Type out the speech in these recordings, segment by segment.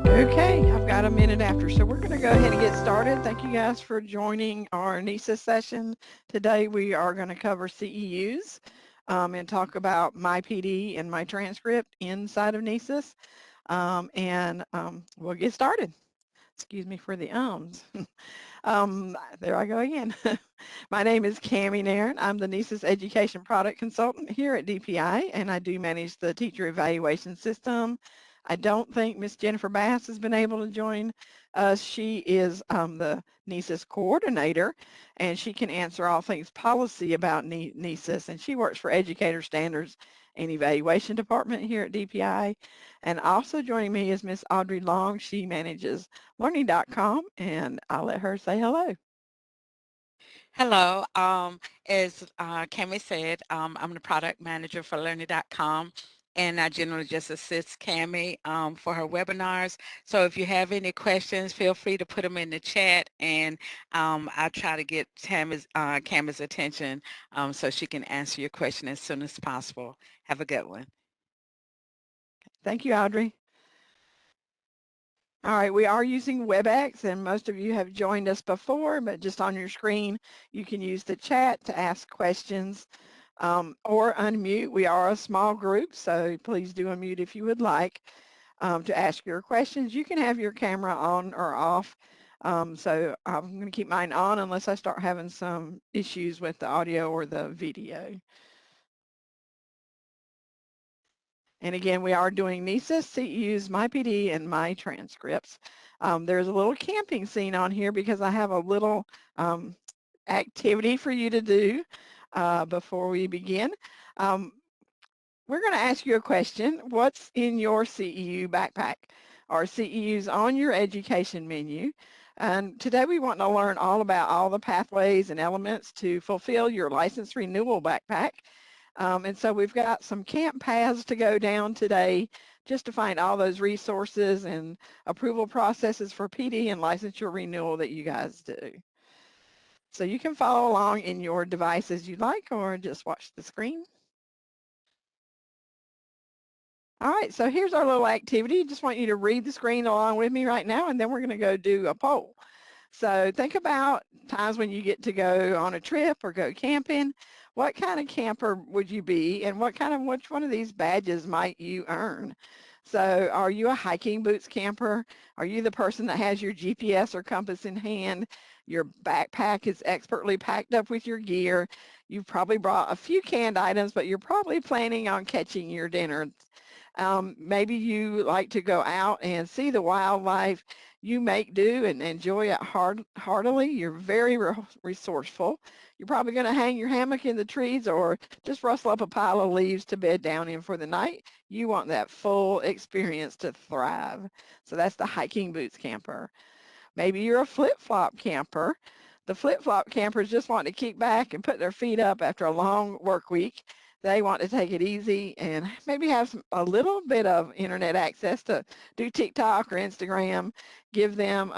Okay, I've got a minute after, so we're going to go ahead and get started. Thank you guys for joining our NCEES session. Today we are going to cover CEUs and talk about my PD and my transcript inside of NCEES. We'll get started. Excuse me for the ums. There I go again. My name is Cammie Nairn. I'm the NCEES Education Product Consultant here at DPI, and I do manage the teacher evaluation system. I don't think Miss Jennifer Bass has been able to join us. She is the NCEES coordinator, and she can answer all things policy about NCEES, and she works for Educator Standards and Evaluation Department here at DPI. And also joining me is Miss Audrey Long. She manages learning.com, and I'll let her say hello. Hello. As Cammie said, I'm the product manager for learning.com, and I generally just assist Cammie for her webinars. So if you have any questions, feel free to put them in the chat, and I'll try to get Cammie's attention so she can answer your question as soon as possible. Have a good one. Thank you, Audrey. All right, we are using WebEx, and most of you have joined us before, but just on your screen, you can use the chat to ask questions or unmute. We are a small group, so please do unmute if you would like to ask your questions. You can have your camera on or off, so I'm going to keep mine on unless I start having some issues with the audio or the video. And again, we are doing NCEES, CEUs, my PD, and my transcripts. There's a little camping scene on here because I have a little activity for you to do before we begin. We're going to ask you a question. What's in your CEU backpack? Are CEUs on your education menu? And today we want to learn all about all the pathways and elements to fulfill your license renewal backpack. And so we've got some camp paths to go down today just to find all those resources and approval processes for PD and licensure renewal that you guys do. So you can follow along in your device as you like or just watch the screen. All right, so here's our little activity. Just want you to read the screen along with me right now, and then we're going to go do a poll. So think about times when you get to go on a trip or go camping. What kind of camper would you be, and which one of these badges might you earn? So are you a hiking boots camper? Are you the person that has your GPS or compass in hand? Your backpack is expertly packed up with your gear. You've probably brought a few canned items, but you're probably planning on catching your dinner. Maybe you like to go out and see the wildlife. You make do and enjoy it heartily. You're very resourceful. You're probably going to hang your hammock in the trees or just rustle up a pile of leaves to bed down in for the night. You want that full experience to thrive. So that's the hiking boots camper. Maybe you're a flip-flop camper. The flip-flop campers just want to kick back and put their feet up after a long work week. They want to take it easy and maybe have a little bit of internet access to do TikTok or Instagram, give them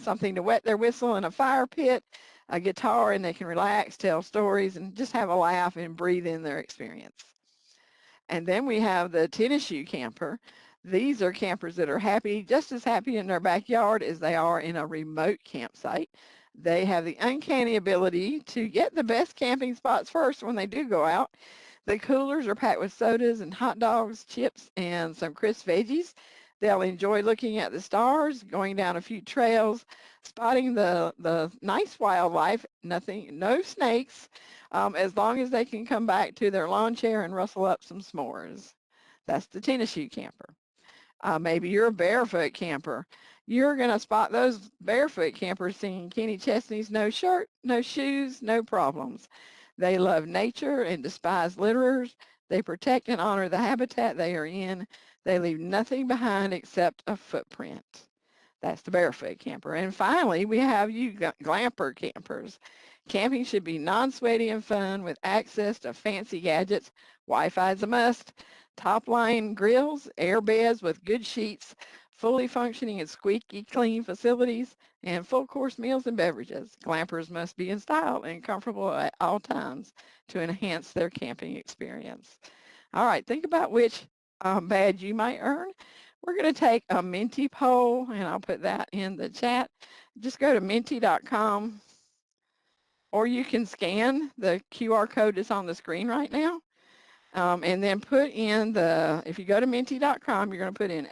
something to wet their whistle in a fire pit, a guitar, and they can relax, tell stories, and just have a laugh and breathe in their experience. And then we have the tennis shoe camper. These are campers that are happy, just as happy in their backyard as they are in a remote campsite. They have the uncanny ability to get the best camping spots first when they do go out. The coolers are packed with sodas and hot dogs, chips, and some crisp veggies. They'll enjoy looking at the stars, going down a few trails, spotting the nice wildlife, no snakes, as long as they can come back to their lawn chair and rustle up some s'mores. That's the tennis shoe camper. Maybe you're a barefoot camper. You're going to spot those barefoot campers singing Kenny Chesney's No Shirt, No Shoes, No Problems. They love nature and despise litterers. They protect and honor the habitat they are in. They leave nothing behind except a footprint. That's the barefoot camper. And finally, we have you glamper campers. Camping should be non-sweaty and fun with access to fancy gadgets. Wi-Fi is a must. Top-line grills, air beds with good sheets, fully functioning and squeaky clean facilities, and full-course meals and beverages. Glampers must be in style and comfortable at all times to enhance their camping experience. All right, think about which badge you might earn. We're going to take a Menti poll, and I'll put that in the chat. Just go to menti.com, or you can scan the QR code that's on the screen right now, and then put in if you go to menti.com, you're going to put in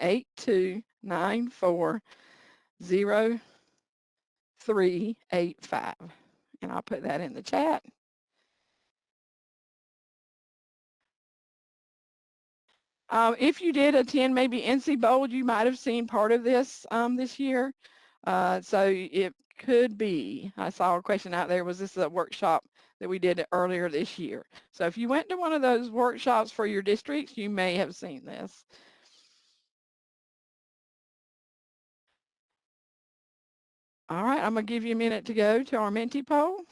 82940385, and I'll put that in the chat. If you did attend maybe NC Bold, you might have seen part of this this year. So it could be, I saw a question out there, was this a workshop that we did earlier this year? So if you went to one of those workshops for your districts, you may have seen this. All right, I'm gonna give you a minute to go to our Menti poll.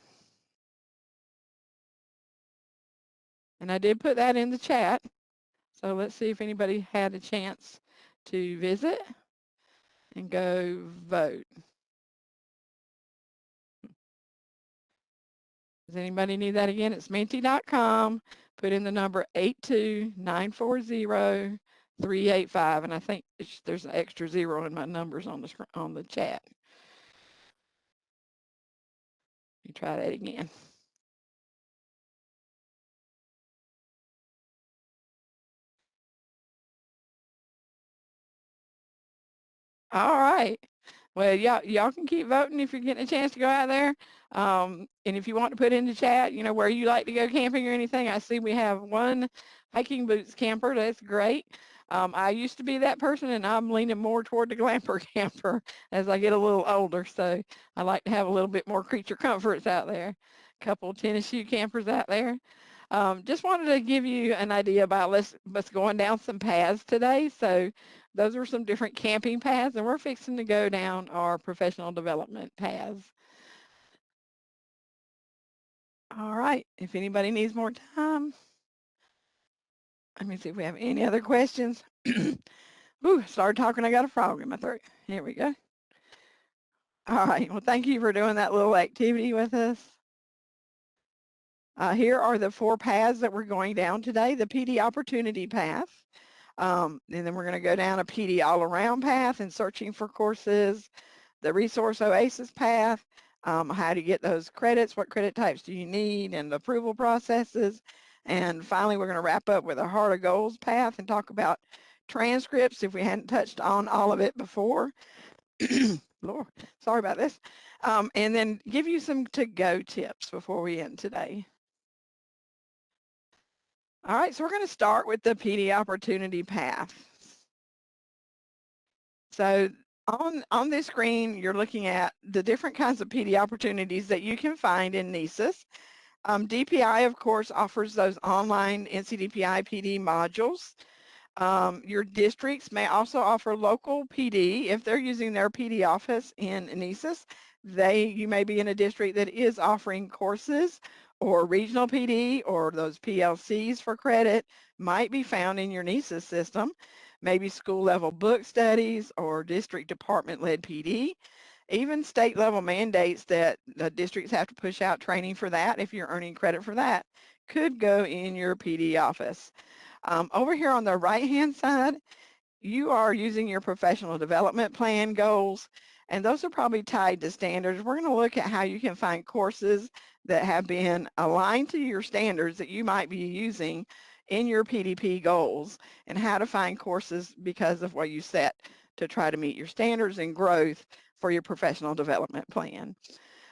And I did put that in the chat. So let's see if anybody had a chance to visit and go vote. Does anybody need that again? It's menti.com. Put in the number 82940-385, and I think there's an extra zero in my numbers on the chat. Let me try that again. All right. Well, y'all can keep voting if you're getting a chance to go out there. And if you want to put in the chat, you know, where you like to go camping or anything. I see we have one hiking boots camper. That's great. I used to be that person, and I'm leaning more toward the glamper camper as I get a little older. So I like to have a little bit more creature comforts out there. A couple tennis shoe campers out there. Just wanted to give you an idea about let's going down some paths today. So those are some different camping paths, and we're fixing to go down our professional development paths. All right, if anybody needs more time, let me see if we have any other questions. Ooh, started talking, I got a frog in my throat. Here we go. All right, well, thank you for doing that little activity with us. Here are the 4 paths that we're going down today, the PD opportunity path. And then we're going to go down a PD all-around path and searching for courses, the resource oasis path, how to get those credits, what credit types do you need, and the approval processes. And finally, we're going to wrap up with a heart of goals path and talk about transcripts if we hadn't touched on all of it before. Lord, sorry about this. And then give you some to-go tips before we end today. All right, so we're going to start with the PD opportunity path. So on this screen, you're looking at the different kinds of PD opportunities that you can find in NCEES. DPI, of course, offers those online NCDPI PD modules. Your districts may also offer local PD if they're using their PD office in NCEES. You may be in a district that is offering courses, or regional PD, or those PLCs for credit might be found in your NCEES system. Maybe school level book studies or district department led PD. Even state level mandates that the districts have to push out training for that if you're earning credit for that could go in your PD office. Over here on the right-hand side, you are using your professional development plan goals, and those are probably tied to standards. We're going to look at how you can find courses that have been aligned to your standards that you might be using in your PDP goals, and how to find courses because of what you set to try to meet your standards and growth for your professional development plan.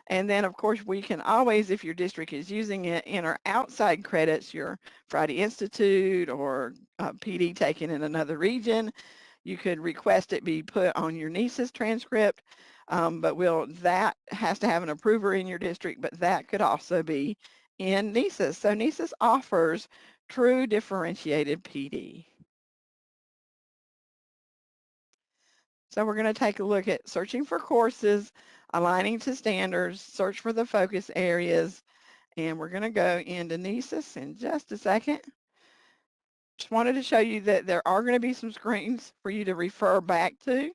And then, of course, we can always, if your district is using it, enter outside credits, your Friday Institute or PD taken in another region. You could request it be put on your NCEES transcript, but that has to have an approver in your district, but that could also be in NCEES. So NCEES offers true differentiated PD. So we're going to take a look at searching for courses, aligning to standards, search for the focus areas, and we're going to go into NCEES in just a second. Just wanted to show you that there are going to be some screens for you to refer back to.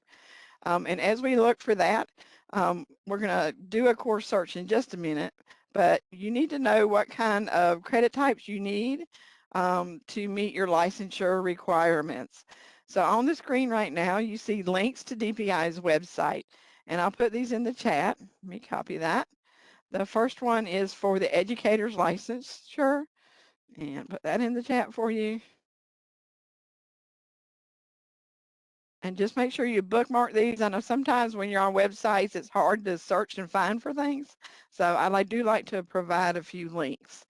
And as we look for that, we're going to do a course search in just a minute, but you need to know what kind of credit types you need to meet your licensure requirements. So on the screen right now, you see links to DPI's website, and I'll put these in the chat. Let me copy that. The first one is for the educator's licensure, and put that in the chat for you. And just make sure you bookmark these. I know sometimes when you're on websites, it's hard to search and find for things. So I do like to provide a few links.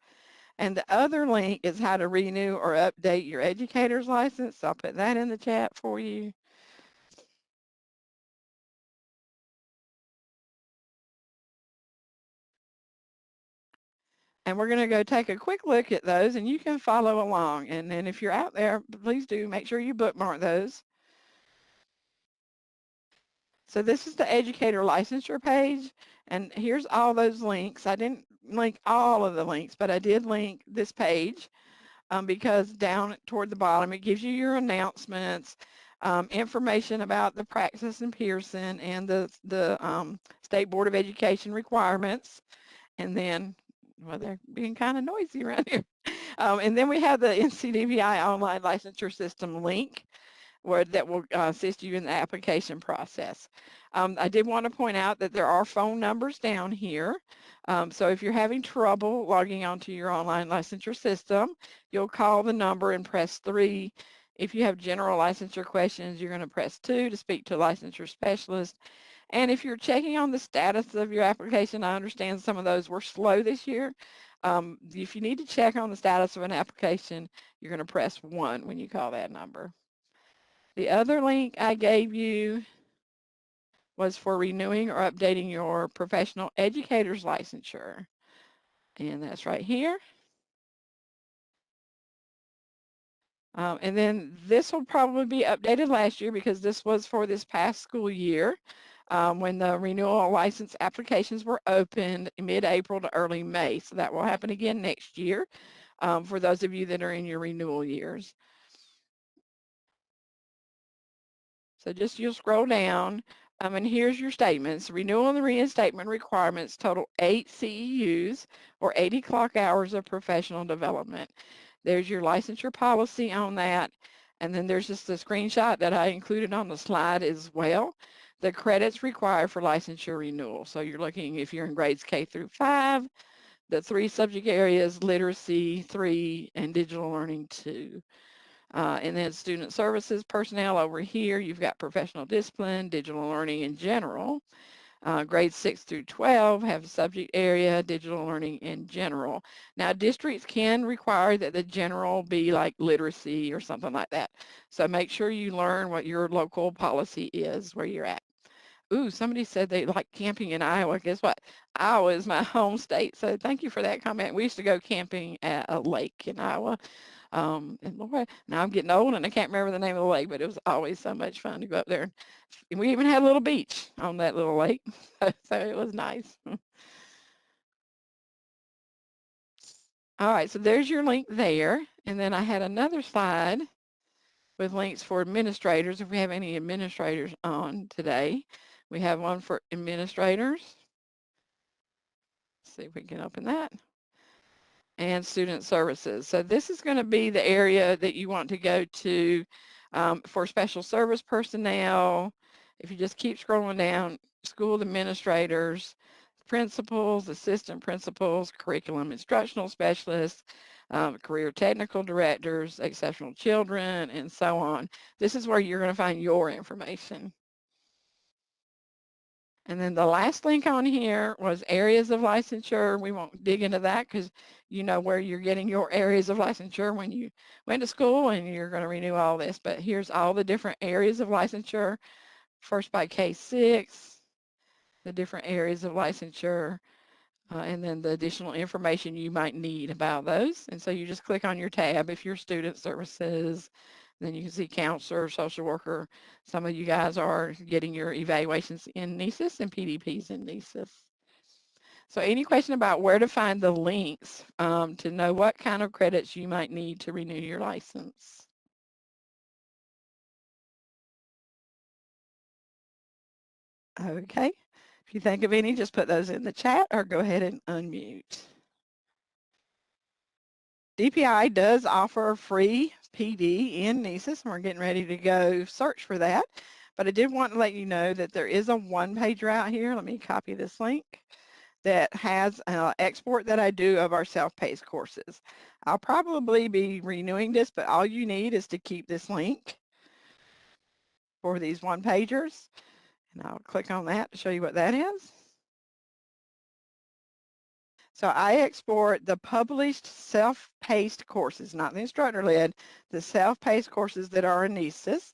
And the other link is how to renew or update your educator's license. So I'll put that in the chat for you. And we're going to go take a quick look at those, and you can follow along. And then if you're out there, please do make sure you bookmark those. So this is the educator licensure page, and here's all those links. I didn't link all of the links, but I did link this page because down toward the bottom, it gives you your announcements, information about the practice in Pearson and the State Board of Education requirements. And then, well, they're being kind of noisy around here. And then we have the NCDPI online licensure system link that will assist you in the application process. I did want to point out that there are phone numbers down here. So if you're having trouble logging onto your online licensure system, you'll call the number and press 3. If you have general licensure questions, you're going to press 2 to speak to a licensure specialist. And if you're checking on the status of your application, I understand some of those were slow this year. If you need to check on the status of an application, you're going to press 1 when you call that number. The other link I gave you was for renewing or updating your professional educator's licensure. And that's right here. And then this will probably be updated last year because this was for this past school year when the renewal license applications were opened mid-April to early May. So that will happen again next year for those of you that are in your renewal years. So just you'll scroll down and here's your statements. Renewal and reinstatement requirements total 8 CEUs or 80 clock hours of professional development. There's your licensure policy on that. And then there's just a screenshot that I included on the slide as well. The credits required for licensure renewal. So you're looking if you're in grades K through 5, the 3 subject areas, literacy 3 and digital learning 2. And then student services personnel over here, you've got professional discipline, digital learning in general. Grades 6 through 12 have a subject area, digital learning in general. Now, districts can require that the general be like literacy or something like that. So make sure you learn what your local policy is where you're at. Ooh, somebody said they like camping in Iowa. Guess what? Iowa is my home state. So thank you for that comment. We used to go camping at a lake in Iowa. And Lord, now I'm getting old and I can't remember the name of the lake, but it was always so much fun to go up there. And we even had a little beach on that little lake. So it was nice. All right, so there's your link there. And then I had another slide with links for administrators. If we have any administrators on today, we have one for administrators. Let's see if we can open that. And student services. So this is going to be the area that you want to go to for special service personnel. If you just keep scrolling down, school administrators, principals, assistant principals, curriculum instructional specialists, career technical directors, exceptional children, and so on. This is where you're going to find your information. And then the last link on here was areas of licensure. We won't dig into that because you know where you're getting your areas of licensure when you went to school and you're going to renew all this. But here's all the different areas of licensure. First by K6, the different areas of licensure, and then the additional information you might need about those. And so you just click on your tab if you're student services. Then you can see counselor, social worker. Some of you guys are getting your evaluations in NCEES and PDPs in NCEES. So any question about where to find the links to know what kind of credits you might need to renew your license? Okay. If you think of any, just put those in the chat or go ahead and unmute. DPI does offer free PD in NCEES, and we're getting ready to go search for that. But I did want to let you know that there is a one-pager out here. Let me copy this link that has an export that I do of our self-paced courses. I'll probably be renewing this, but all you need is to keep this link for these one-pagers. And I'll click on that to show you what that is. So I export the published self-paced courses, not the instructor-led, the self-paced courses that are in NCEES.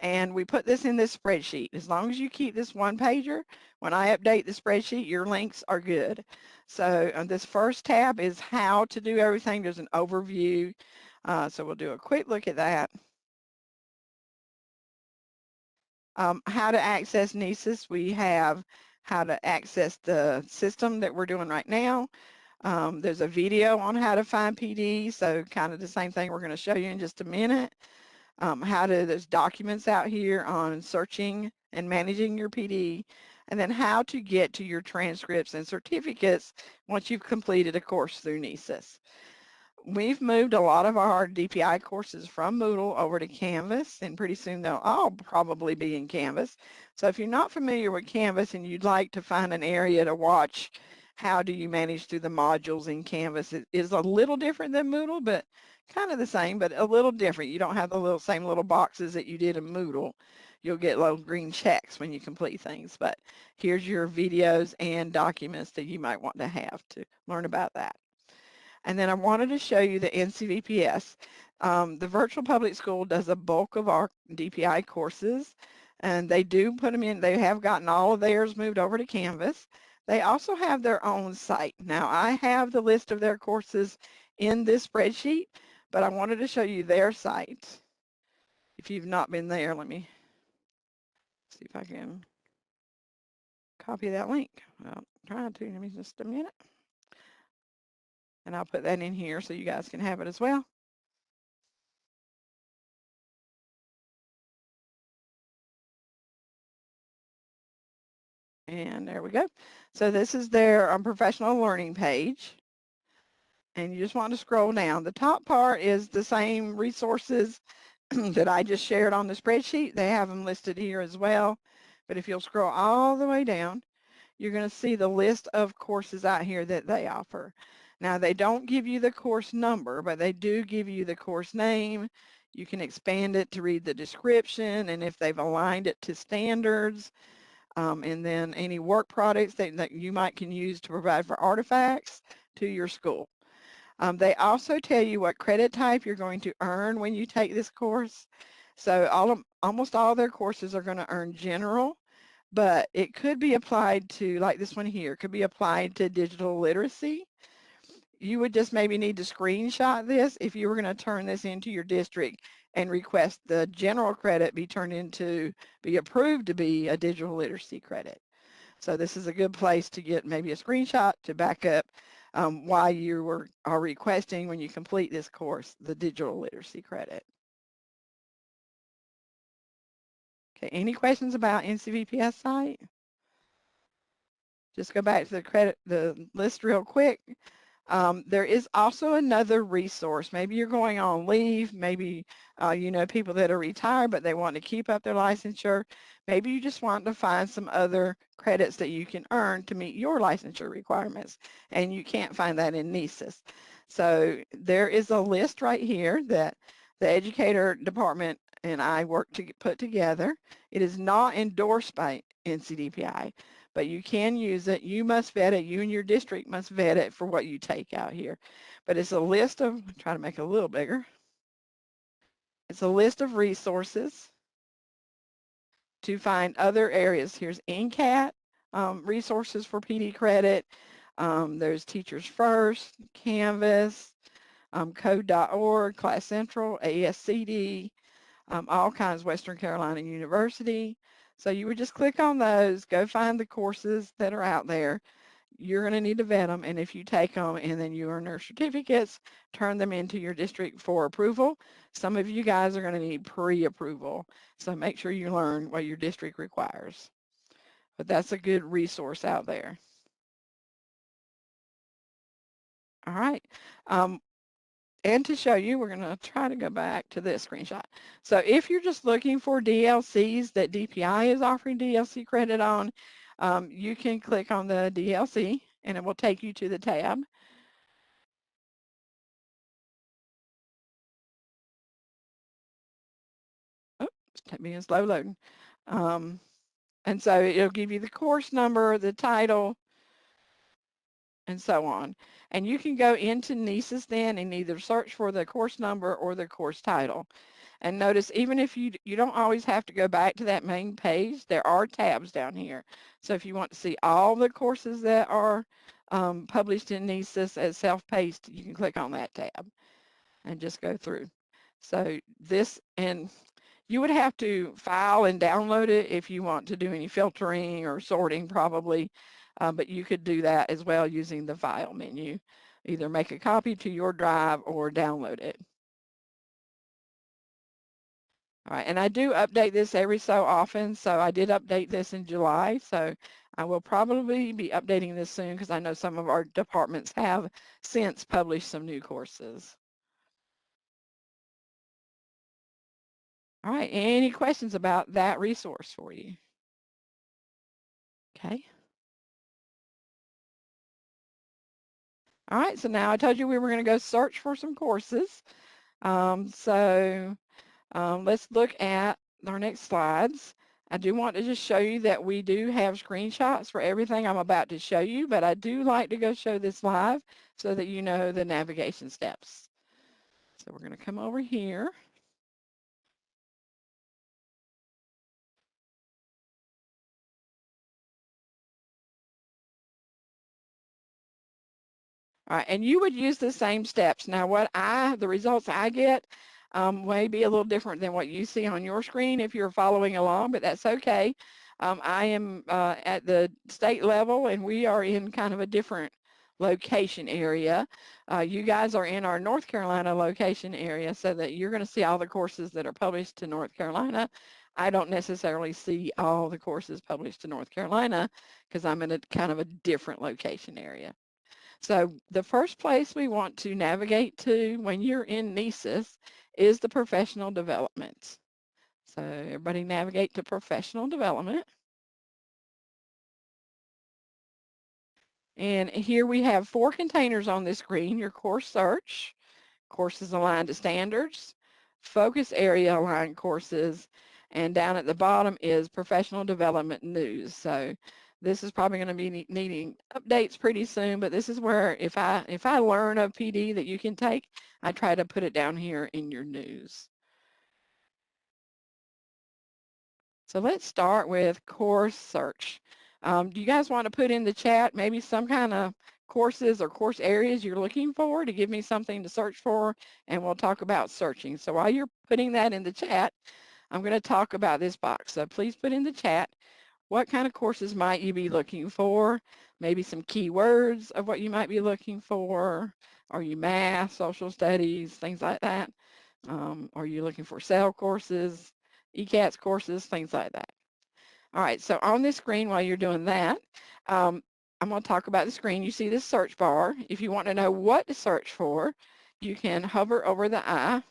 And we put this in this spreadsheet. As long as you keep this one pager, when I update the spreadsheet, your links are good. So this first tab is how to do everything. There's an overview. So we'll do a quick look at that. How to access NCEES. We have how to access the system that we're doing right now. There's a video on how to find PD, so kind of the same thing we're going to show you in just a minute. There's documents out here on searching and managing your PD, and then how to get to your transcripts and certificates once you've completed a course through NCEES. We've moved a lot of our DPI courses from Moodle over to Canvas, and pretty soon they'll all probably be in Canvas. So if you're not familiar with Canvas and you'd like to find an area to watch how do you manage through the modules in Canvas, it is a little different than Moodle, but kind of the same, but a little different. You don't have the same little boxes that you did in Moodle. You'll get little green checks when you complete things, but here's your videos and documents that you might want to have to learn about that. And then I wanted to show you the NCDPS. The virtual public school does a bulk of our DPI courses, and they do put them in. They have gotten all of theirs moved over to Canvas. They also have their own site. Now, I have the list of their courses in this spreadsheet, but I wanted to show you their site. If you've not been there, let me see if I can copy that link. Well, I'm trying to. Give me just a minute. And I'll put that in here so you guys can have it as well. And there we go. So this is their professional learning page. And you just want to scroll down. The top part is the same resources that I just shared on the spreadsheet. They have them listed here as well. But if you'll scroll all the way down, you're going to see the list of courses out here that they offer. Now, they don't give you the course number, but they do give you the course name. You can expand it to read the description and if they've aligned it to standards. And then any work products that you can use to provide for artifacts to your school. They also tell you what credit type you're going to earn when you take this course. So almost all their courses are going to earn general, but it could be applied to, like this one here, could be applied to digital literacy. You would just maybe need to screenshot this if you were going to turn this into your district and request the general credit be approved to be a digital literacy credit. So this is a good place to get maybe a screenshot to back up why you are requesting when you complete this course, the digital literacy credit. Okay, any questions about NCVPS site? Just go back to the list real quick. There is also another resource. Maybe you're going on leave. Maybe you know people that are retired, but they want to keep up their licensure. Maybe you just want to find some other credits that you can earn to meet your licensure requirements, and you can't find that in NCEES. So there is a list right here that the Educator department and I work to put together. It is not endorsed by NCDPI, but you can use it. You must vet it. You and your district must vet it for what you take out here. But it's a list of, try to make it a little bigger. It's a list of resources to find other areas. Here's NCAT resources for PD credit. There's Teachers First, Canvas, Code.org, Class Central, ASCD, all kinds, Western Carolina University. So you would just click on those, go find the courses that are out there. You're going to need to vet them, and if you take them and then you earn their certificates, turn them into your district for approval. Some of you guys are going to need pre-approval, so make sure you learn what your district requires. But that's a good resource out there. All right. And to show you, we're going to try to go back to this screenshot. So if you're just looking for DLCs that DPI is offering DLC credit on, you can click on the DLC and it will take you to the tab. Oh, it's being slow loading. And so it'll give you the course number, the title, and so on. And you can go into NCEES then and either search for the course number or the course title. And notice, even if you don't always have to go back to that main page, there are tabs down here. So if you want to see all the courses that are published in NCEES as self-paced, you can click on that tab and just go through. So this, and you would have to file and download it if you want to do any filtering or sorting probably, but you could do that as well using the file menu. Either make a copy to your drive or download it. All right, and I do update this every so often, so I did update this in July, so I will probably be updating this soon because I know some of our departments have since published some new courses. All right, any questions about that resource for you? Okay. All right, so now I told you we were going to go search for some courses. Let's look at our next slides. I do want to just show you that we do have screenshots for everything I'm about to show you, but I do like to go show this live so that you know the navigation steps. So we're going to come over here. All right, and you would use the same steps. Now, the results I get may be a little different than what you see on your screen if you're following along, but that's okay. I am at the state level, and we are in kind of a different location area. You guys are in our North Carolina location area, so that you're going to see all the courses that are published to North Carolina. I don't necessarily see all the courses published to North Carolina because I'm in a kind of a different location area. So the first place we want to navigate to when you're in NCEES is the professional development. So everybody navigate to professional development. And here we have 4 containers on this screen: your course search, courses aligned to standards, focus area aligned courses, and down at the bottom is professional development news. So this is probably going to be needing updates pretty soon, but this is where if I learn a PD that you can take, I try to put it down here in your news. So let's start with course search. Do you guys want to put in the chat maybe some kind of courses or course areas you're looking for to give me something to search for, and we'll talk about searching. So while you're putting that in the chat, I'm going to talk about this box. So please put in the chat, what kind of courses might you be looking for? Maybe some keywords of what you might be looking for. Are you math, social studies, things like that? Are you looking for SEL courses, ECATS courses, things like that? All right, so on this screen while you're doing that, I'm going to talk about the screen. You see this search bar. If you want to know what to search for, you can hover over the I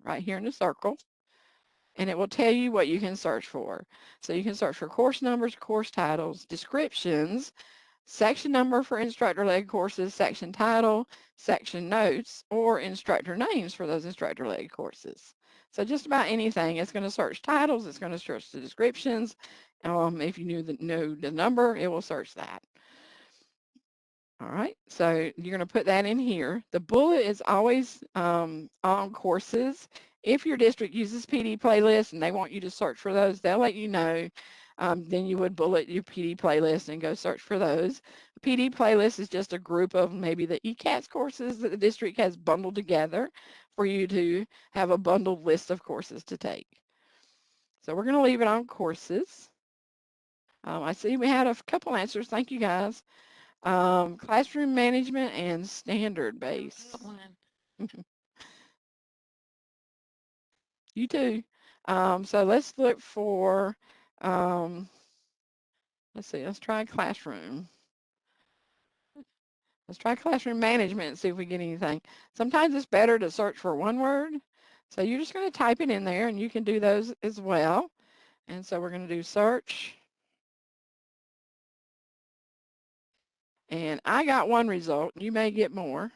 right here in the circle, and it will tell you what you can search for. So you can search for course numbers, course titles, descriptions, section number for instructor-led courses, section title, section notes, or instructor names for those instructor-led courses. So just about anything. It's going to search titles. It's going to search the descriptions. If you know the number, it will search that. All right, so you're going to put that in here. The bullet is always on courses. If your district uses PD playlists and they want you to search for those, they'll let you know. Then you would bullet your PD playlist and go search for those. PD playlist is just a group of maybe the ECATS courses that the district has bundled together for you to have a bundled list of courses to take. So we're going to leave it on courses. I see we had a couple answers. Thank you, guys. Classroom management and standard base. You too. So let's look for, let's see, let's try classroom. Let's try classroom management and see if we get anything. Sometimes it's better to search for one word. So you're just going to type it in there, and you can do those as well. And so we're going to do search. And I got one result. You may get more.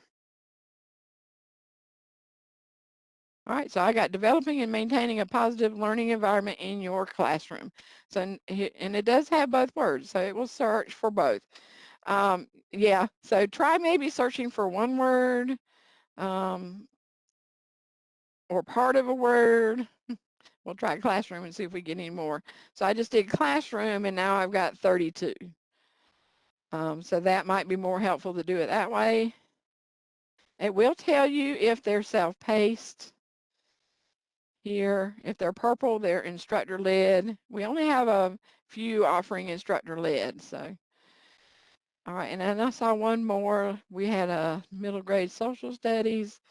All right, so I got developing and maintaining a positive learning environment in your classroom. So, and it does have both words, so it will search for both. Yeah, so try maybe searching for one word or part of a word. We'll try classroom and see if we get any more. So I just did classroom, and now I've got 32. So that might be more helpful to do it that way. It will tell you if they're self-paced. Here, if they're purple, they're instructor-led. We only have a few offering instructor-led, so. All right, and then I saw one more. We had a middle grade social studies,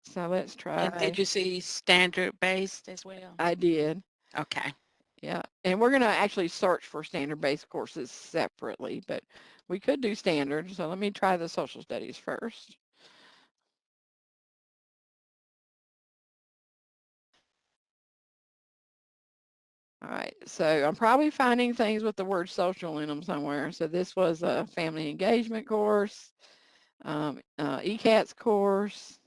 so let's And did try. you see standard-based as well? I did. Okay. Yeah, and we're going to actually search for standard-based courses separately, but we could do standard, so let me try the social studies first. All right, so I'm probably finding things with the word social in them somewhere. So this was a family engagement course, ECATS course.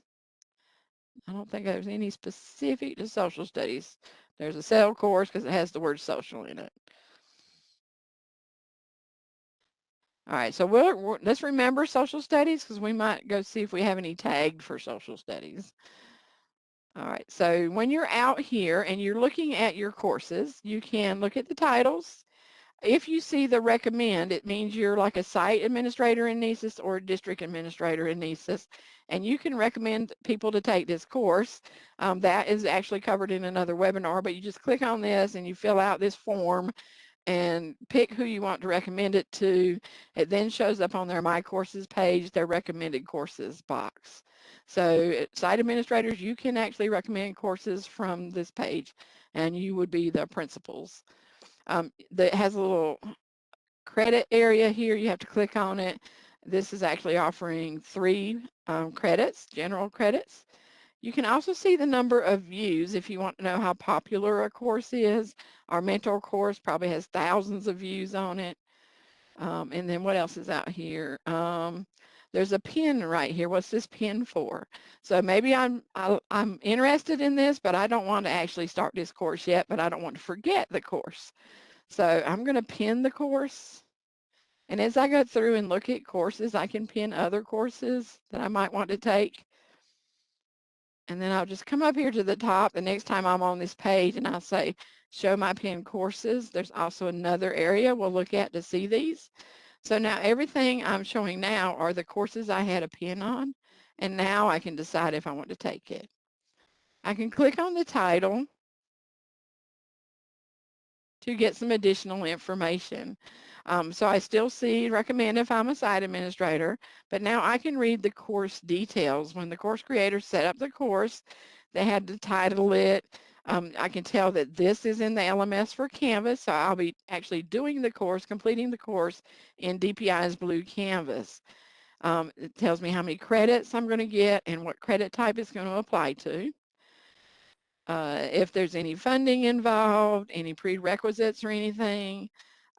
I don't think there's any specific to social studies. There's a cell course because it has the word social in it. All right, so let's remember social studies because we might go see if we have any tagged for social studies. All right, so when you're out here and you're looking at your courses, you can look at the titles. If you see the recommend, it means you're like a site administrator in NCEES or a district administrator in NCEES, and you can recommend people to take this course. That is actually covered in another webinar, but you just click on this and you fill out this form and pick who you want to recommend it to. It then shows up on their My Courses page, their recommended courses box. So site administrators, you can actually recommend courses from this page, and you would be the principals. That has a little credit area here. You have to click on it. This is actually offering 3 credits, general credits. You can also see the number of views if you want to know how popular a course is. Our mentor course probably has thousands of views on it. And then what else is out here? There's a pin right here. What's this pin for? So maybe I'm interested in this, but I don't want to actually start this course yet, but I don't want to forget the course. So I'm going to pin the course. And as I go through and look at courses, I can pin other courses that I might want to take. And then I'll just come up here to the top the next time I'm on this page and I'll say, show my pinned courses. There's also another area we'll look at to see these. So now everything I'm showing now are the courses I had a pin on. And now I can decide if I want to take it. I can click on the title to get some additional information. So I still see recommend if I'm a site administrator, but now I can read the course details. When the course creator set up the course, they had to title it. I can tell that this is in the LMS for Canvas, so I'll be actually doing the course, completing the course in DPI's Blue Canvas. It tells me how many credits I'm going to get and what credit type it's going to apply to. If there's any funding involved, any prerequisites or anything,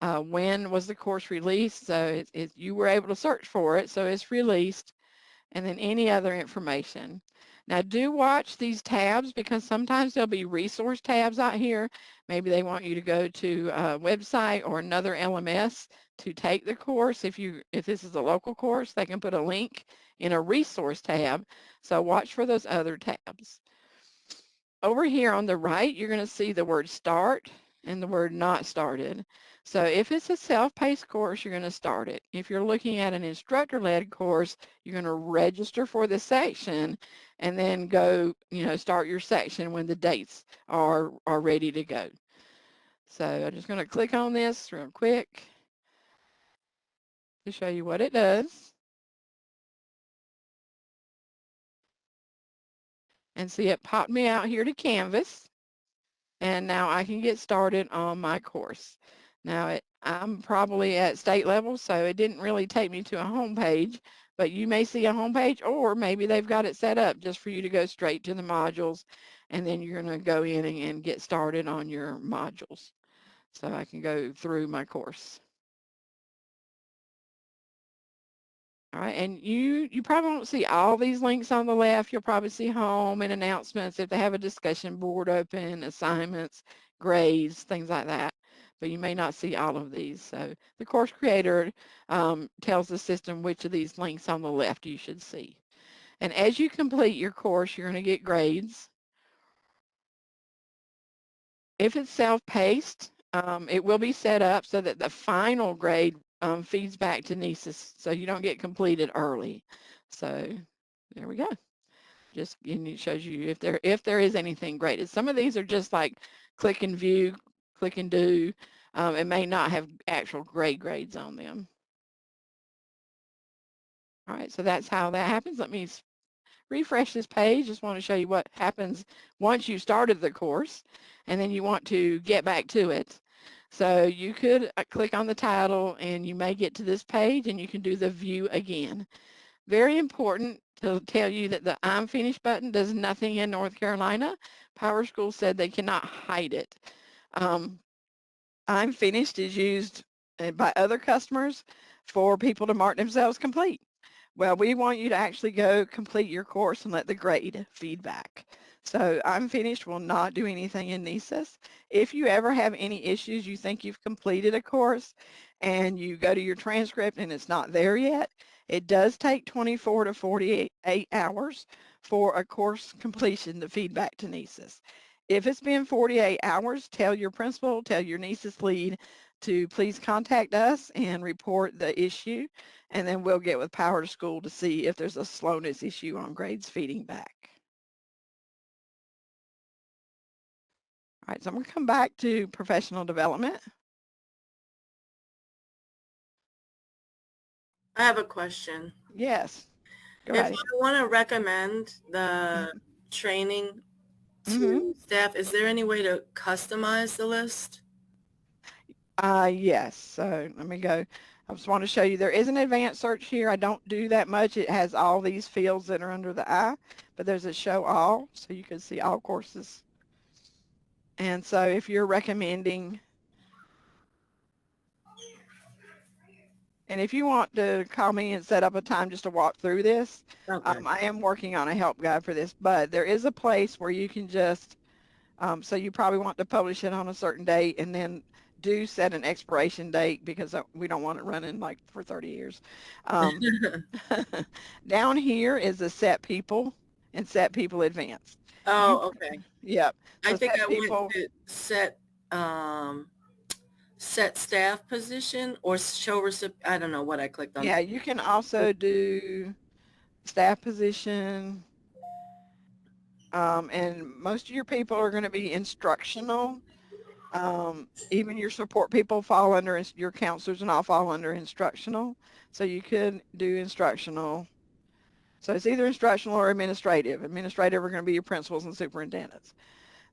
when was the course released? So you were able to search for it, so it's released, and then any other information. Now do watch these tabs because sometimes there'll be resource tabs out here. Maybe they want you to go to a website or another LMS to take the course. If this is a local course, they can put a link in a resource tab. So watch for those other tabs. Over here on the right, you're going to see the word start and the word not started. So if it's a self-paced course, you're going to start it. If you're looking at an instructor-led course, you're going to register for the section and then go, start your section when the dates are ready to go. So I'm just going to click on this real quick to show you what it does. And see, it popped me out here to Canvas. And now I can get started on my course. Now, I'm probably at state level, so it didn't really take me to a home page, but you may see a home page, or maybe they've got it set up just for you to go straight to the modules, and then you're going to go in and get started on your modules. So I can go through my course. All right, and you probably won't see all these links on the left. You'll probably see home and announcements if they have a discussion board open, assignments, grades, things like that. But you may not see all of these. So the course creator tells the system which of these links on the left you should see. And as you complete your course, you're going to get grades. If it's self-paced, it will be set up so that the final grade feeds back to NCEES, so you don't get completed early. So there we go. Just and it shows you if there is anything graded. Some of these are just like click and view, click and do. It may not have actual grades on them. All right, so that's how that happens. Let me refresh this page. Just want to show you what happens once you started the course and then you want to get back to it. So you could click on the title and you may get to this page and you can do the view again. Very important to tell you that the I'm finished button does nothing in North Carolina. PowerSchool said they cannot hide it. I'm finished is used by other customers for people to mark themselves complete. Well, we want you to actually go complete your course and let the grade feedback. So I'm finished will not do anything in NCEES. If you ever have any issues, you think you've completed a course and you go to your transcript and it's not there yet, it does take 24 to 48 hours for a course completion to feedback to NCEES. If it's been 48 hours, tell your principal, tell your NCEES lead to please contact us and report the issue, and then we'll get with PowerSchool to see if there's a slowness issue on grades feeding back. All right, so I'm going to come back to professional development. I have a question. Yes. Go If ahead. I want to recommend the training to staff, is there any way to customize the list? Yes. So let me go. I just want to show you there is an advanced search here. I don't do that much. It has all these fields that are under the I, but there's a show all, so you can see all courses. And so if you're recommending, and if you want to call me and set up a time just to walk through this, Okay. I am working on a help guide for this, but there is a place where you can just, so you probably want to publish it on a certain date and then do set an expiration date because we don't want it running like for 30 years. Down here is the set people and set people advanced. Oh, okay. Yep. I So think set I people, went to set staff position or show recipient. I don't know what I clicked on. yeah, you can also do staff position. And most of your people are going to be instructional. Even your support people fall under, your counselors and all fall under instructional. So you could do instructional. So it's either instructional or administrative. Administrative are going to be your principals and superintendents.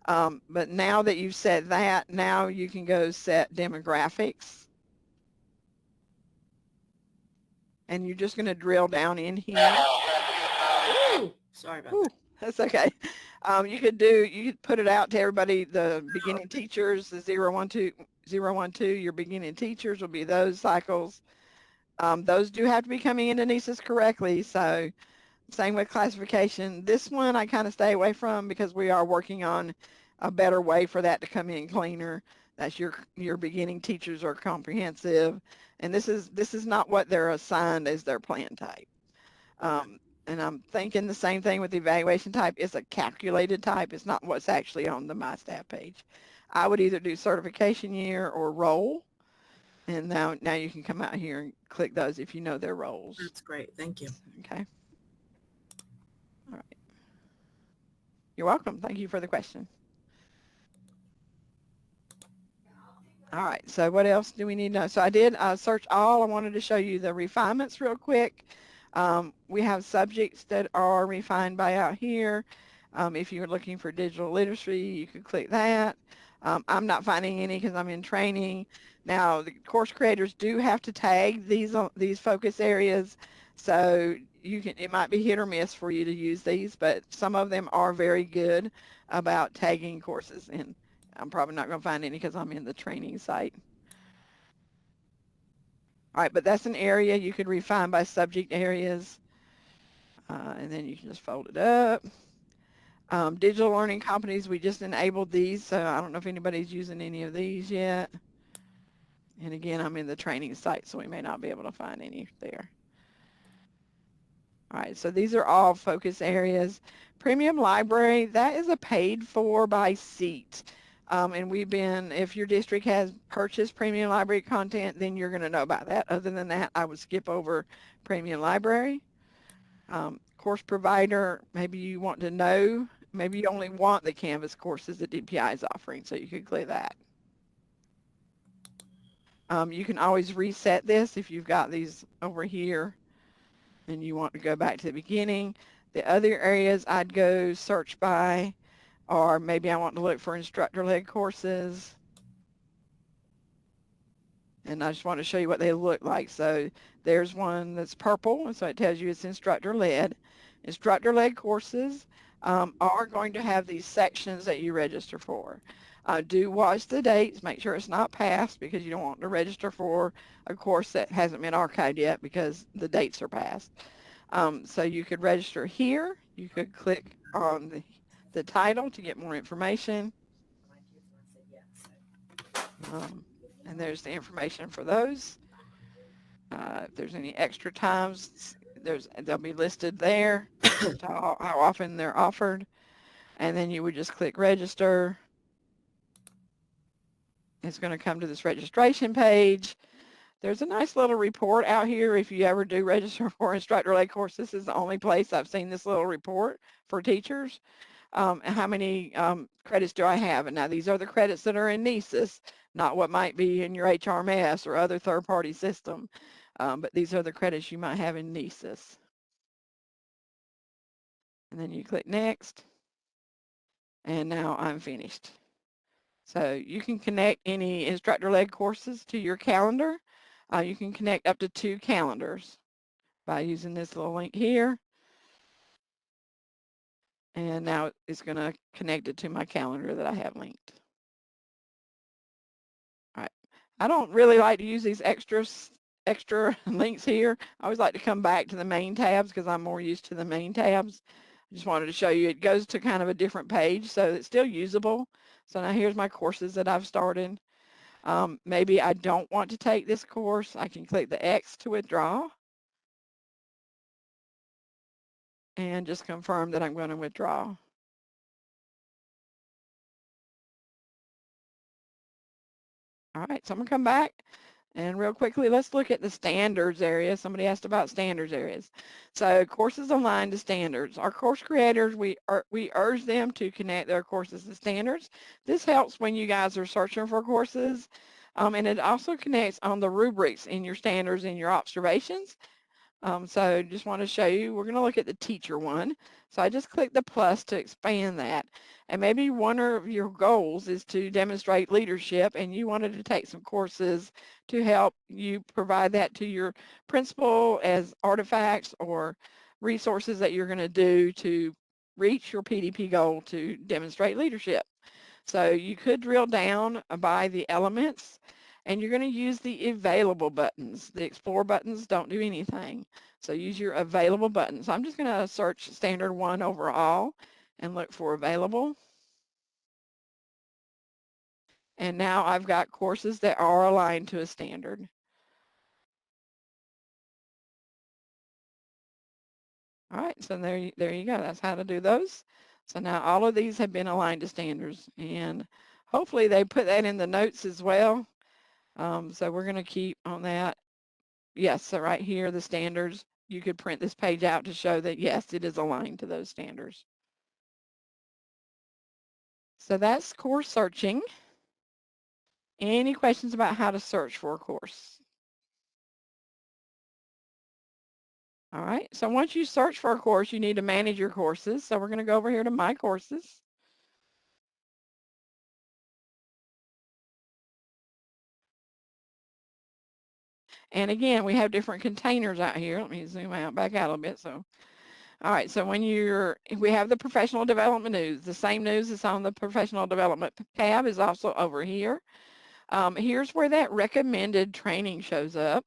But now that you've set that, now you can go set demographics. And you're just going to drill down in here. Ooh, sorry about that. That's okay. You could put it out to everybody, the beginning teachers, the 012, your beginning teachers will be those cycles. Those do have to be coming into NCEES correctly. So same with classification. This one I kind of stay away from because we are working on a better way for that to come in cleaner. That's your beginning teachers are comprehensive. And this is not what they're assigned as their plan type. And I'm thinking the same thing with the evaluation type. It's a calculated type. It's not what's actually on the My Staff page. I would either do certification year or role. And now you can come out here and click those if you know their roles. That's great. Thank you. Okay. All right. You're welcome. Thank you for the question. All right. So what else do we need to know? So I did search all. I wanted to show you the refinements real quick. We have subjects that are refined by out here. If you're looking for digital literacy, you could click that. I'm not finding any because I'm in training. Now, the course creators do have to tag these focus areas, so it might be hit or miss for you to use these, but some of them are very good about tagging courses, and I'm probably not going to find any because I'm in the training site. All right, but that's an area you could refine by subject areas, and then you can just fold it up. Digital learning companies, we just enabled these, so I don't know if anybody's using any of these yet. And again, I'm in the training site, so we may not be able to find any there. All right, so these are all focus areas. Premium library, that is a paid for by seat. And if your district has purchased premium library content, then you're going to know about that. Other than that, I would skip over premium library. Course provider, maybe you want to know, maybe you only want the Canvas courses that DPI is offering, so you could click that. You can always reset this if you've got these over here and you want to go back to the beginning. The other areas I'd go search by, or maybe I want to look for instructor-led courses. And I just want to show you what they look like. So there's one that's purple, and so it tells you it's instructor-led. Instructor-led courses are going to have these sections that you register for. Do watch the dates. Make sure it's not past, because you don't want to register for a course that hasn't been archived yet because the dates are past. So you could register here. You could click on the title to get more information. And there's the information for those. If there's any extra times, they'll be listed there, how often they're offered. And then you would just click register. It's going to come to this registration page. There's a nice little report out here if you ever do register for instructor-led course. This is the only place I've seen this little report for teachers. How many credits do I have? And now these are the credits that are in NCEES, not what might be in your HRMS or other third-party system. But these are the credits you might have in NCEES. And then you click next. And now I'm finished. So you can connect any instructor-led courses to your calendar. You can connect up to 2 calendars by using this little link here. And now it's going to connect it to my calendar that I have linked. All right. I don't really like to use these extra links here. I always like to come back to the main tabs because I'm more used to the main tabs. I just wanted to show you it goes to kind of a different page, so it's still usable. So now here's my courses that I've started. Maybe I don't want to take this course. I can click the X to withdraw and just confirm that I'm going to withdraw. All right, so I'm going to come back. And real quickly, let's look at the standards area. Somebody asked about standards areas. So courses aligned to standards. Our course creators, we urge them to connect their courses to standards. This helps when you guys are searching for courses. And it also connects on the rubrics in your standards and your observations. So just want to show you, we're going to look at the teacher one. So I just click the plus to expand that. And maybe one of your goals is to demonstrate leadership, and you wanted to take some courses to help you provide that to your principal as artifacts or resources that you're going to do to reach your PDP goal to demonstrate leadership. So you could drill down by the elements, and you're going to use the available buttons. The explore buttons don't do anything. So use your available buttons. I'm just going to search standard 1 overall and look for available. And now I've got courses that are aligned to a standard. All right, so there you go. That's how to do those. So now all of these have been aligned to standards, and hopefully they put that in the notes as well. So we're going to keep on that. Yes, so right here, the standards, you could print this page out to show that, yes, it is aligned to those standards. So that's course searching. Any questions about how to search for a course? All right, so once you search for a course, you need to manage your courses. So we're going to go over here to My Courses. And again, we have different containers out here. Let me zoom out, back out a little bit. So, all right, so when we have the professional development news, the same news that's on the professional development tab is also over here. Here's where that recommended training shows up.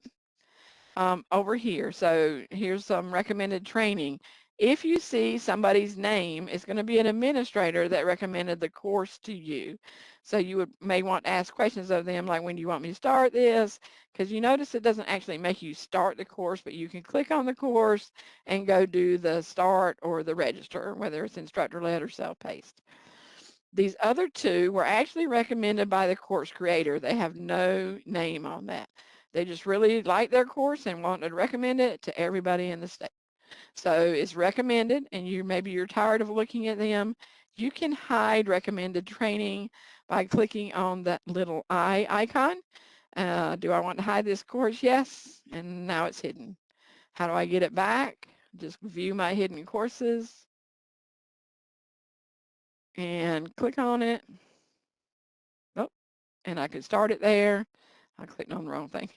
Over here. So here's some recommended training. If you see somebody's name, it's going to be an administrator that recommended the course to you. So you may want to ask questions of them, like, when do you want me to start this? Because you notice it doesn't actually make you start the course, but you can click on the course and go do the start or the register, whether it's instructor-led or self-paced. These other two were actually recommended by the course creator. They have no name on that. They just really like their course and wanted to recommend it to everybody in the state. So it's recommended, and maybe you're tired of looking at them. You can hide recommended training by clicking on that little eye icon. Do I want to hide this course? Yes, and now it's hidden. How do I get it back? Just view my hidden courses and click on it. Oh, and I could start it there. I clicked on the wrong thing.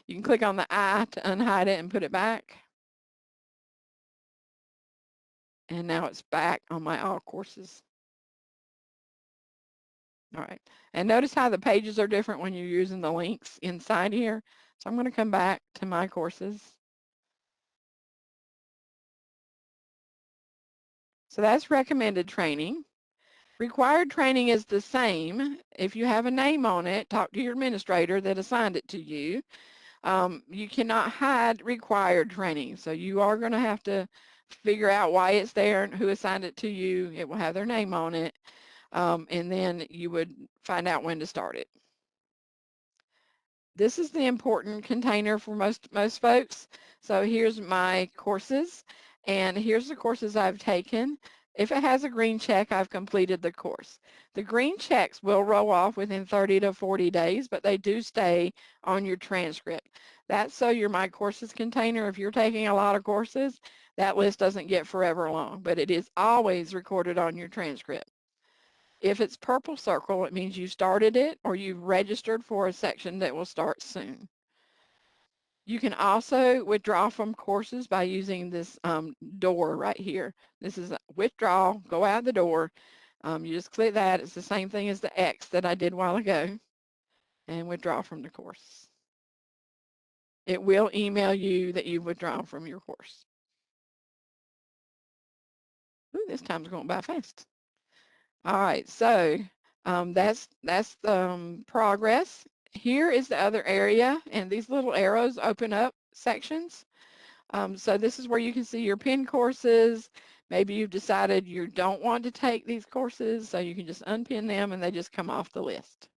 You can click on the eye to unhide it and put it back. And now it's back on my all courses. All right. And notice how the pages are different when you're using the links inside here. So I'm going to come back to my courses. So that's recommended training. Required training is the same. If you have a name on it, talk to your administrator that assigned it to you. You cannot hide required training. So you are going to have to figure out why it's there and who assigned it to you. It will have their name on it. And then you would find out when to start it. This is the important container for most folks. So here's my courses, and here's the courses I've taken. If it has a green check, I've completed the course. The green checks will roll off within 30 to 40 days, but they do stay on your transcript. That's so your My Courses container, if you're taking a lot of courses, that list doesn't get forever long, but it is always recorded on your transcript. If it's purple circle, it means you started it or you've registered for a section that will start soon. You can also withdraw from courses by using this door right here. This is a withdraw, go out the door. You just click that. It's the same thing as the X that I did a while ago, and withdraw from the course. It will email you that you've withdrawn from your course. Ooh, this time's going by fast. All right, so that's progress. Here is the other area, and these little arrows open up sections. So this is where you can see your PIN courses. Maybe you've decided you don't want to take these courses, so you can just unpin them and they just come off the list.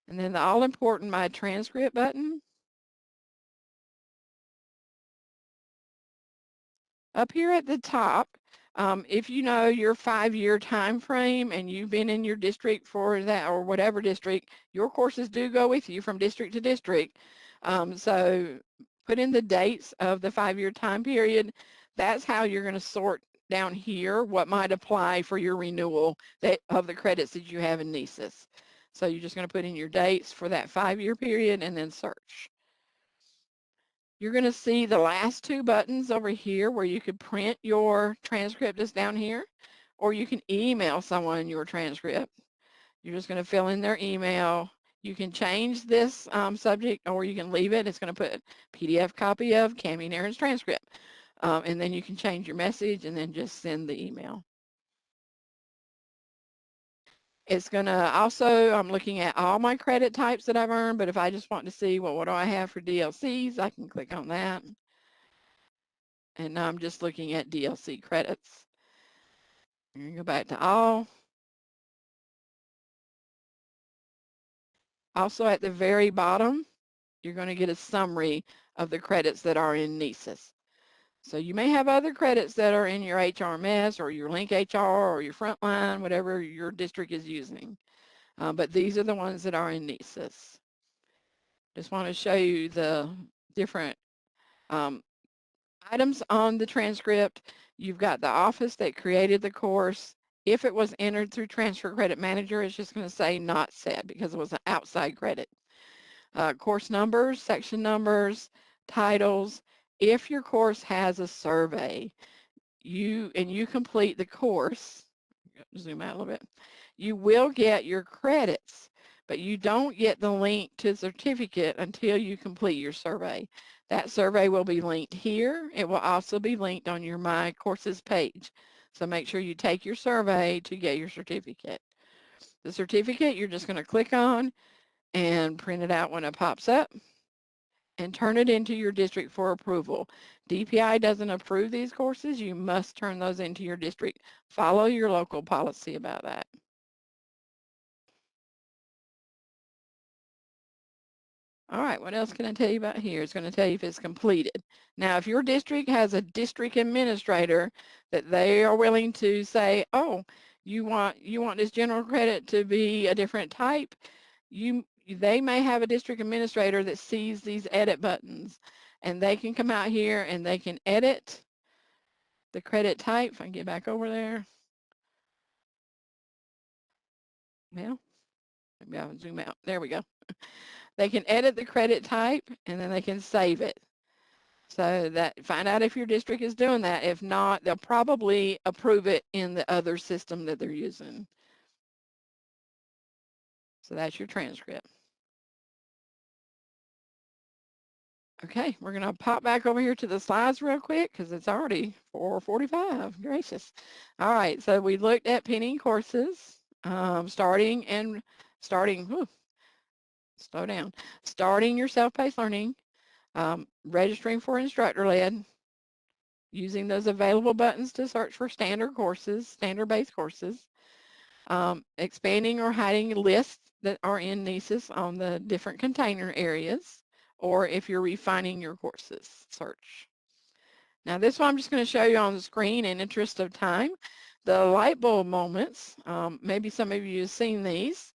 And then the all-important My Transcript button. Up here at the top, if you know your 5-year time frame and you've been in your district for that or whatever district, your courses do go with you from district to district. So put in the dates of the 5-year time period. That's how you're going to sort down here what might apply for your renewal of the credits that you have in NCEES. So you're just going to put in your dates for that 5-year period and then search. You're going to see the last two buttons over here where you could print your transcript is down here, or you can email someone your transcript. You're just going to fill in their email. You can change this subject, or you can leave it. It's going to put PDF copy of Cammie and Aaron's transcript. And then you can change your message and then just send the email. It's going to also, I'm looking at all my credit types that I've earned, but if I just want to see, well, what do I have for DLCs, I can click on that. And now I'm just looking at DLC credits. I'm going to go back to all. Also at the very bottom, you're going to get a summary of the credits that are in NCEES. So you may have other credits that are in your HRMS or your Link HR or your Frontline, whatever your district is using. But these are the ones that are in NCEES. Just want to show you the different items on the transcript. You've got the office that created the course. If it was entered through Transfer Credit Manager, it's just going to say not set because it was an outside credit. course numbers, section numbers, titles. If your course has a survey, you complete the course, zoom out a little bit, you will get your credits, but you don't get the link to the certificate until you complete your survey. That survey will be linked here. It will also be linked on your My Courses page. So make sure you take your survey to get your certificate. The certificate you're just going to click on and print it out when it pops up and turn it into your district for approval. DPI doesn't approve these courses. You must turn those into your district. Follow your local policy about that. All right, what else can I tell you about here? It's going to tell you if it's completed. Now, if your district has a district administrator that they are willing to say, oh, you want this general credit to be a different type, they may have a district administrator that sees these edit buttons, and they can come out here and they can edit the credit type. If I can get back over there. Well, maybe I'll zoom out. There we go. They can edit the credit type, and then they can save it. So that, find out if your district is doing that. If not, they'll probably approve it in the other system that they're using. So that's your transcript. Okay, we're going to pop back over here to the slides real quick because it's already 4:45. Gracious. All right, so we looked at pinning courses, starting, slow down, starting your self-paced learning, registering for instructor-led, using those available buttons to search for standard courses, standard-based courses, expanding or hiding lists that are in NCEES on the different container areas, or if you're refining your courses, search. Now this one I'm just going to show you on the screen in interest of time. The light bulb moments, maybe some of you have seen these.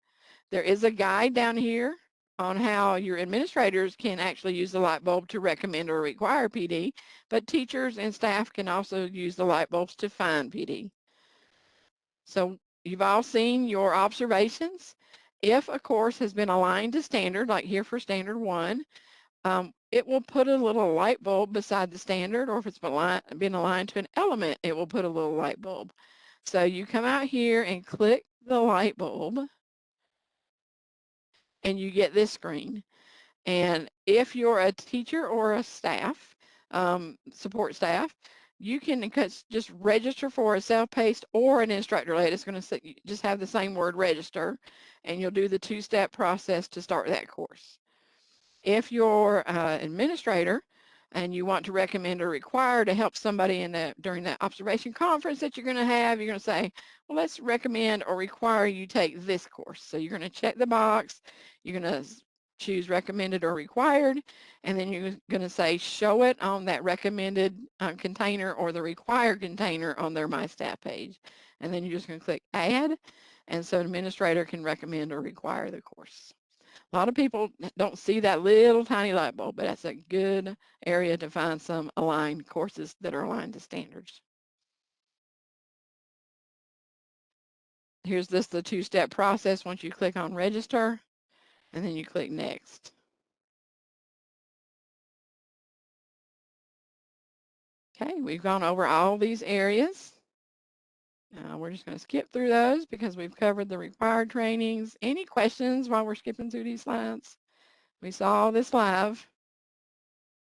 There is a guide down here on how your administrators can actually use the light bulb to recommend or require PD, but teachers and staff can also use the light bulbs to find PD. So you've all seen your observations. If a course has been aligned to standard, like here for standard 1, it will put a little light bulb beside the standard, or if it's been aligned to an element, it will put a little light bulb. So you come out here and click the light bulb, and you get this screen. And if you're a teacher or a staff, support staff, you can just register for a self-paced or an instructor-led. It's going to just have the same word, register, and you'll do the 2-step process to start that course. If you're an administrator and you want to recommend or require to help somebody during that observation conference that you're going to have, you're going to say, well, let's recommend or require you take this course. So you're going to check the box. You're going to choose recommended or required, and then you're going to say show it on that recommended container or the required container on their My Staff page. And then you're just going to click add, and so an administrator can recommend or require the course. A lot of people don't see that little tiny light bulb, but that's a good area to find some aligned courses that are aligned to standards. Here's the 2-step process once you click on register, and then you click next. Okay, we've gone over all these areas. We're just going to skip through those because we've covered the required trainings. Any questions while we're skipping through these slides? We saw this live.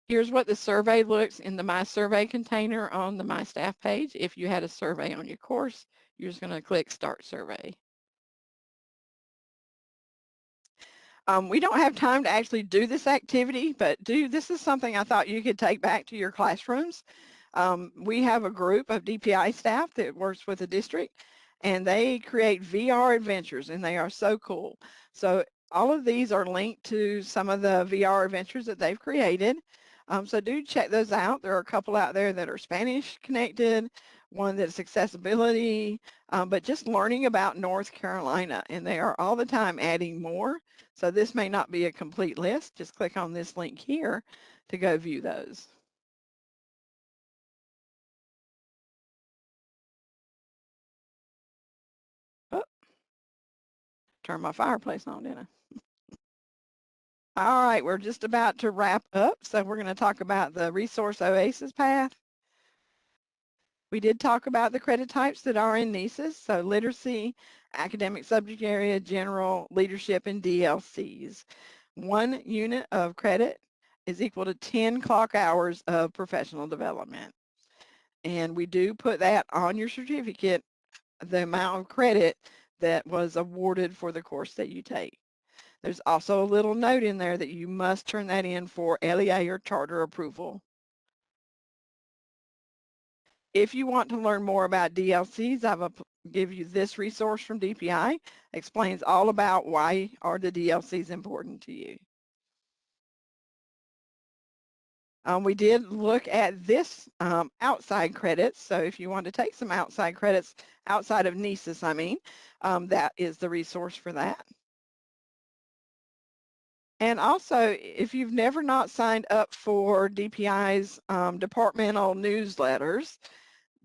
Here's what the survey looks in the My Survey container on the My Staff page. If you had a survey on your course, you're just going to click Start Survey. We don't have time to actually do this activity, but this is something I thought you could take back to your classrooms. We have a group of DPI staff that works with the district, and they create VR adventures, and they are so cool. So all of these are linked to some of the VR adventures that they've created. So do check those out. There are a couple out there that are Spanish connected, one that's accessibility, but just learning about North Carolina, and they are all the time adding more. So this may not be a complete list. Just click on this link here to go view those. Oh, turn my fireplace on, didn't I? All right, we're just about to wrap up, so we're going to talk about the Resource Oasis path. We did talk about the credit types that are in NCEES, so literacy, academic subject area, general, leadership, and DLCs. 1 unit of credit is equal to 10 clock hours of professional development. And we do put that on your certificate, the amount of credit that was awarded for the course that you take. There's also a little note in there that you must turn that in for LEA or charter approval. If you want to learn more about DLCs, I will give you this resource from DPI. Explains all about why are the DLCs important to you. We did look at this outside credits. So if you want to take some outside credits outside of NCEES, that is the resource for that. And also, if you've never not signed up for DPI's departmental newsletters,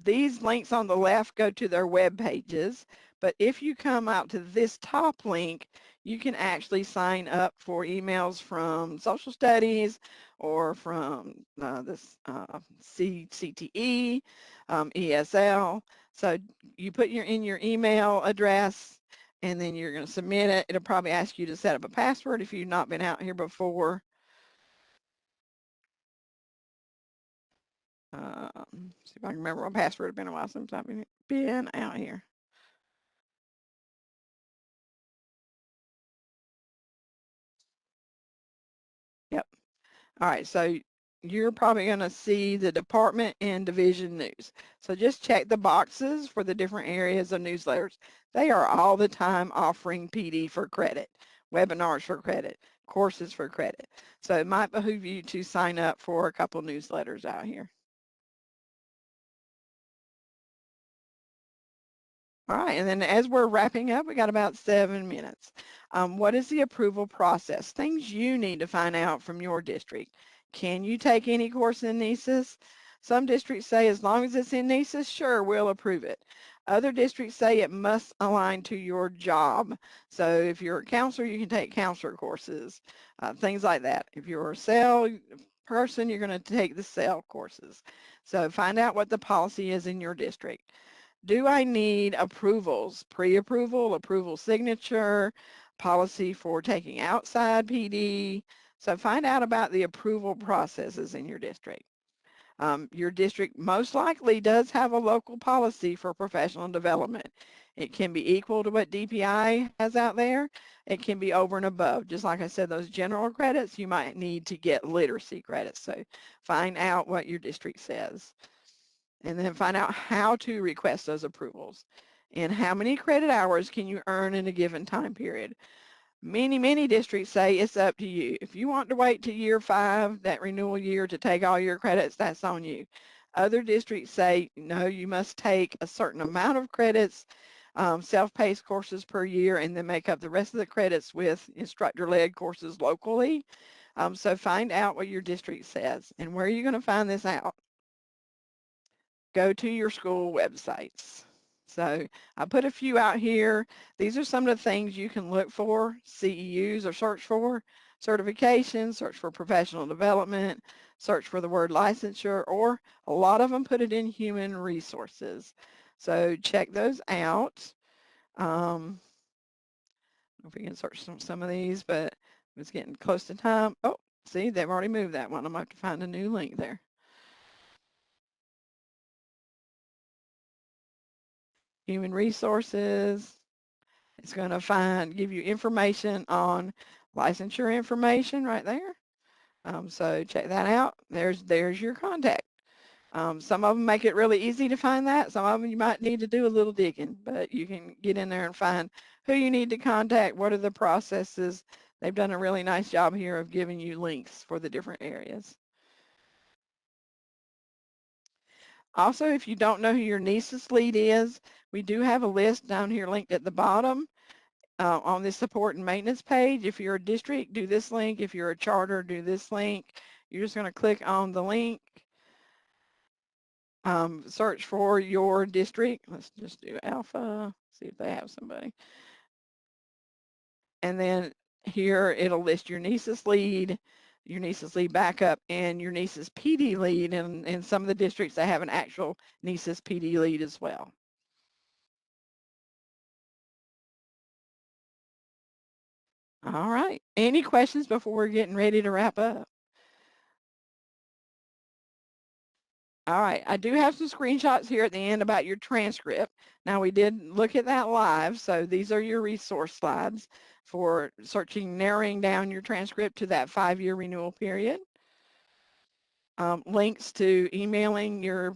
these links on the left go to their web pages, but if you come out to this top link, you can actually sign up for emails from social studies or from this CTE, ESL. So you put in your email address and then you're going to submit it. It'll probably ask you to set up a password if you've not been out here before. See if I can remember my password. It's been a while since I've been out here. Yep. All right, so you're probably going to see the department and division news. So just check the boxes for the different areas of newsletters. They are all the time offering PD for credit, webinars for credit, courses for credit. So it might behoove you to sign up for a couple newsletters out here. All right, and then as we're wrapping up, we got about 7 minutes. What is the approval process? Things you need to find out from your district. Can you take any course in NCEES? Some districts say as long as it's in NCEES, sure, we'll approve it. Other districts say it must align to your job. So if you're a counselor, you can take counselor courses, things like that. If you're a SEL person, you're going to take the SEL courses. So find out what the policy is in your district. Do I need approvals, pre-approval, approval signature, policy for taking outside PD? So find out about the approval processes in your district. Your district most likely does have a local policy for professional development. It can be equal to what DPI has out there. It can be over and above. Just like I said, those general credits, you might need to get literacy credits. So find out what your district says. And then find out how to request those approvals and how many credit hours can you earn in a given time period. Many districts say it's up to you. If you want to wait to year 5, that renewal year, to take all your credits, that's on you. Other districts say, no, you must take a certain amount of credits, self-paced courses per year, and then make up the rest of the credits with instructor-led courses locally. So find out what your district says. And where are you going to find this out? Go to your school websites. So I put a few out here. These are some of the things you can look for, CEUs, or search for certification, search for professional development, search for the word licensure, or a lot of them put it in human resources. So check those out. I don't know if we can search some of these, but it's getting close to time. Oh, see, they've already moved that one. I'm going to have to find a new link there. Human resources. It's going to give you information on licensure information right there. So check that out. There's your contact. Some of them make it really easy to find that. Some of them you might need to do a little digging, but you can get in there and find who you need to contact, what are the processes. They've done a really nice job here of giving you links for the different areas. Also, if you don't know who your NCEES lead is, we do have a list down here linked at the bottom. On this support and maintenance page. If you're a district, do this link. If you're a charter, do this link. You're just going to click on the link, search for your district. Let's just do Alpha, see if they have somebody. And then here it'll list your NCEES lead, your NCEES lead backup, and your NCEES PD lead. And in some of the districts, they have an actual NCEES PD lead as well. All right. Any questions before we're getting ready to wrap up? All right. I do have some screenshots here at the end about your transcript. Now, we did look at that live, so these are your resource slides for searching, narrowing down your transcript to that 5-year renewal period. Links to emailing your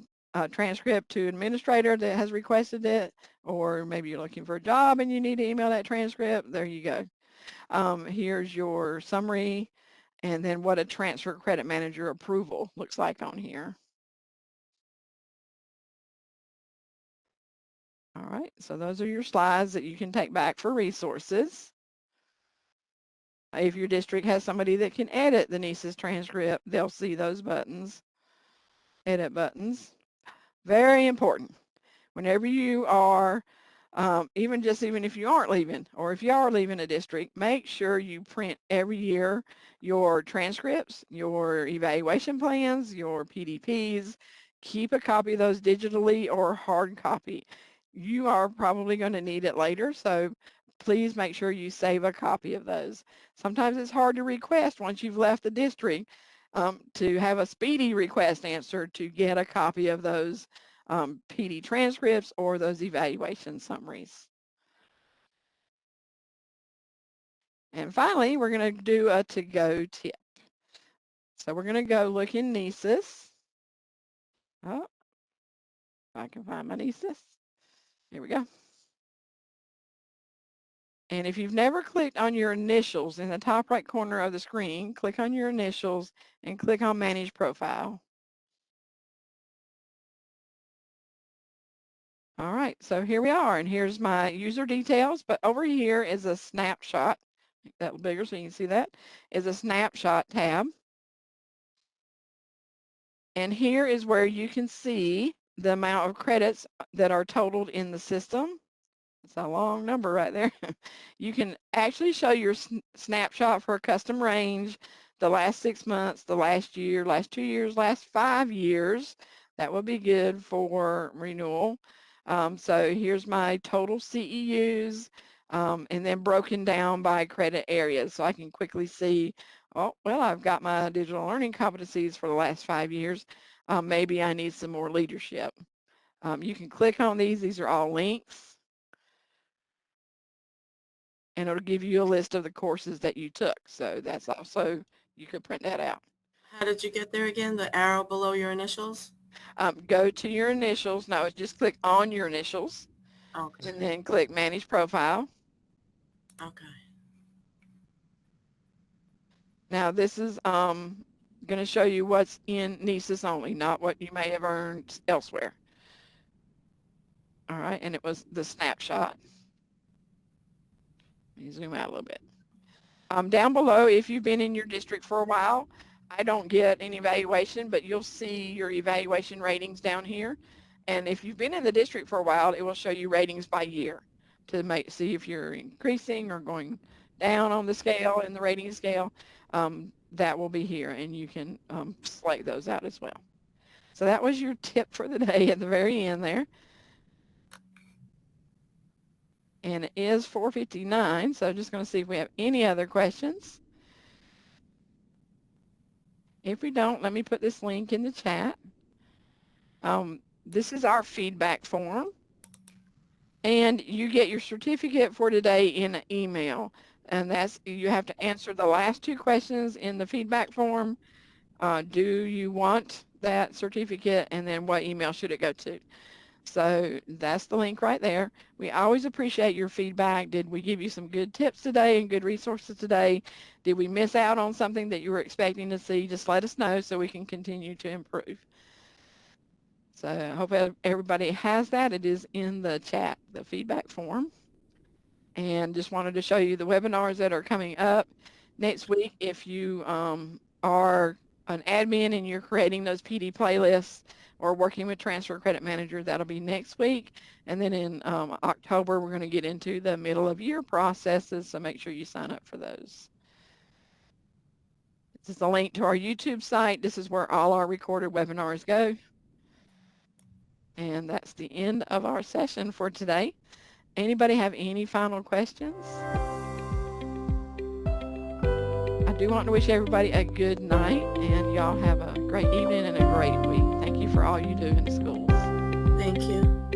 transcript to administrator that has requested it, or maybe you're looking for a job and you need to email that transcript. There you go. Here's your summary, and then what a transfer credit manager approval looks like on here. All right, so those are your slides that you can take back for resources. If your district has somebody that can edit the NCEES transcript, they'll see those buttons, edit buttons. Very important. Whenever you are, even if you aren't leaving, or if you are leaving a district, make sure you print every year your transcripts, your evaluation plans, your PDPs. Keep a copy of those digitally or hard copy. You are probably going to need it later, so please make sure you save a copy of those. Sometimes it's hard to request once you've left the district to have a speedy request answered to get a copy of those PD transcripts or those evaluation summaries. And finally, we're going to do a to-go tip. So we're going to go look in NCEES. Oh, if I can find my NCEES. Here we go. And if you've never clicked on your initials in the top right corner of the screen, click on your initials and click on Manage Profile. All right, so here we are, and here's my user details, but over here is a snapshot. Make that a little bigger so you can see that, is a snapshot tab. And here is where you can see the amount of credits that are totaled in the system. It's a long number right there. You can actually show your snapshot for a custom range, the last 6 months, the last year, last 2 years, last 5 years. That would be good for renewal. So here's my total CEUs, and then broken down by credit areas. So I can quickly see, oh, well, I've got my digital learning competencies for the last 5 years. Maybe I need some more leadership. You can click on these. These are all links. And it'll give you a list of the courses that you took. So that's also, you could print that out. How did you get there again? The arrow below your initials? Go to your initials. No, just click on your initials. Okay. And then click Manage Profile. Okay. Now this is going to show you what's in NCEES only, not what you may have earned elsewhere. All right, and it was the snapshot. Let me zoom out a little bit. Down below, if you've been in your district for a while, I don't get an evaluation, but you'll see your evaluation ratings down here. And if you've been in the district for a while, it will show you ratings by year to see if you're increasing or going down on the scale, in the rating scale. That will be here, and you can select those out as well. So that was your tip for the day at the very end there. And it is 4:59, so just going to see if we have any other questions. If we don't, let me put this link in the chat. This is our feedback form, and you get your certificate for today in an email. And that's, you have to answer the last 2 questions in the feedback form. Do you want that certificate, and then what email should it go to? So that's the link right there. We always appreciate your feedback. Did we give you some good tips today and good resources today? Did we miss out on something that you were expecting to see? Just let us know so we can continue to improve. So I hope everybody has that. It is in the chat, the feedback form. And just wanted to show you the webinars that are coming up next week. If you are an admin and you're creating those PD playlists or working with Transfer Credit Manager, that'll be next week. And then in October, we're going to get into the middle of year processes, so make sure you sign up for those. This is a link to our YouTube site. This is where all our recorded webinars go. And that's the end of our session for today. Anybody have any final questions? I do want to wish everybody a good night, and y'all have a great evening and a great week. Thank you for all you do in the schools. Thank you.